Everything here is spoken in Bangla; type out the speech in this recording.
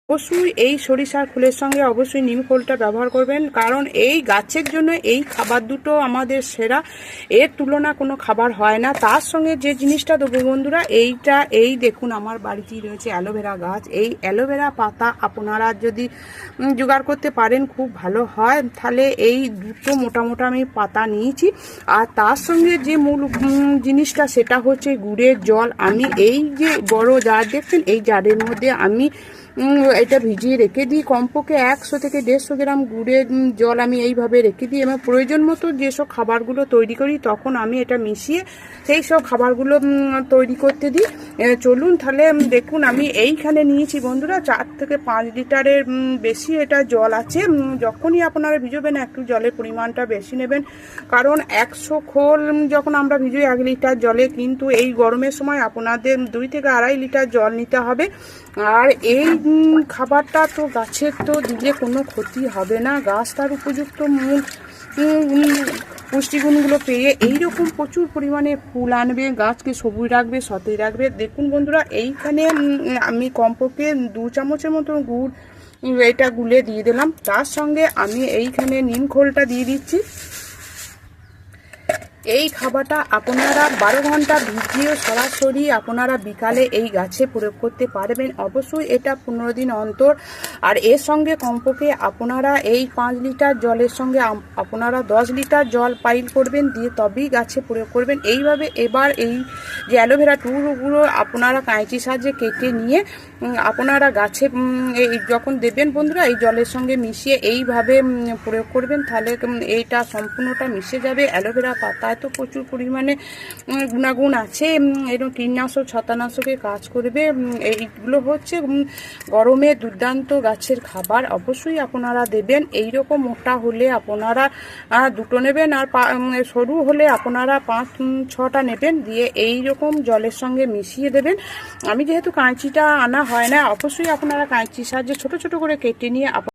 অবশ্যই এই সরিষার খোলের সঙ্গে অবশ্যই নিম খোলটা ব্যবহার করবেন, কারণ এই গাছের জন্য এই খাবার দুটো আমাদের সেরা, এর তুলনা কোনো খাবার হয় না। তার সঙ্গে যে জিনিসটা দেবো বন্ধুরা, এই দেখুন আমার বাড়িতেই রয়েছে অ্যালোভেরা গাছ। এই অ্যালোভেরা পাতা আপনারা যদি জোগাড় করতে পারেন খুব ভালো হয়। তাহলে এই দুটো মোটা মোটা আমি পাতা নিয়েছি, আর তার সঙ্গে যে মূল জিনিসটা সেটা হচ্ছে গুড়ের জল। আমি এই যে বড় জার দেখছেন, এই জারের মধ্যে আমি এটা ভিজিয়ে রেখে দিই। কমপক্ষে 100 থেকে 150 গ্রাম গুড়ের জল আমি এইভাবে রেখে দিই, এবং প্রয়োজন মতো যেসব খাবারগুলো তৈরি করি তখন আমি এটা মিশিয়ে সেই সব খাবারগুলো তৈরি করতে দিই। চলুন তাহলে দেখুন, আমি এইখানে নিয়েছি বন্ধুরা 4 থেকে 5 লিটারের বেশি এটা জল আছে। যখনই আপনারা ভিজোবেন একটু জলের পরিমাণটা বেশি নেবেন, কারণ 100 খোল যখন আমরা ভিজোই 1 লিটার জলে, কিন্তু এই গরমের সময় আপনাদের 2 থেকে 2.5 লিটার জল নিতে হবে। আর এই খাবারটা তো গাছের তো দিলে কোনো ক্ষতি হবে না, গাছ তার উপযুক্ত মূল পুষ্টিগুণগুলো পেয়ে এইরকম প্রচুর পরিমাণে ফুল আনবে, গাছকে সবুজ রাখবে, সতেজ রাখবে। দেখুন বন্ধুরা, এইখানে আমি কমপক্ষে 2 চামচের মতো গুড় এটা গুলে দিয়ে দিলাম। তার সঙ্গে আমি এইখানে নিম খোলটা দিয়ে দিচ্ছি। এই খাবারটা আপনারা 12 ঘন্টা ভিজিয়ে সরাসরি আপনারা বিকালে এই গাছে প্রয়োগ করতে পারবেন। অবশ্যই এটা 15 দিন অন্তর। আর এর সঙ্গে কমপক্ষে আপনারা এই 5 লিটার জলের সঙ্গে আপনারা 10 লিটার জল পাইল করবেন, দিয়ে তবেই গাছে প্রয়োগ করবেন। এইভাবে এবার এই যে অ্যালোভেরা টুকরোগুলো আপনারা কাঁচির সাহায্যে কেটে নিয়ে আপনারা গাছে এই যখন দেবেন বন্ধুরা, এই জলের সঙ্গে মিশিয়ে এইভাবে প্রয়োগ করবেন, তাহলে এইটা সম্পূর্ণটা মিশে যাবে। অ্যালোভেরা পাতায় তো প্রচুর পরিমাণে গুণাগুণ আছে, এরকম কীটনাশক ছত্রাকনাশকের কাজ করবে। এইগুলো হচ্ছে গরমে দুর্দান্ত গাছের খাবার, অবশ্যই আপনারা দেবেন। এইরকম মোটা হলে আপনারা 2টো নেবেন, আর সরু হলে আপনারা 5-6টা নেবেন, দিয়ে এইরকম জলের সঙ্গে মিশিয়ে দেবেন। আমি যেহেতু কাঁচিটা আনা হয় না, অবশ্যই আপনারা কাঁচির সাহায্যে ছোট ছোট করে কেটে নিয়ে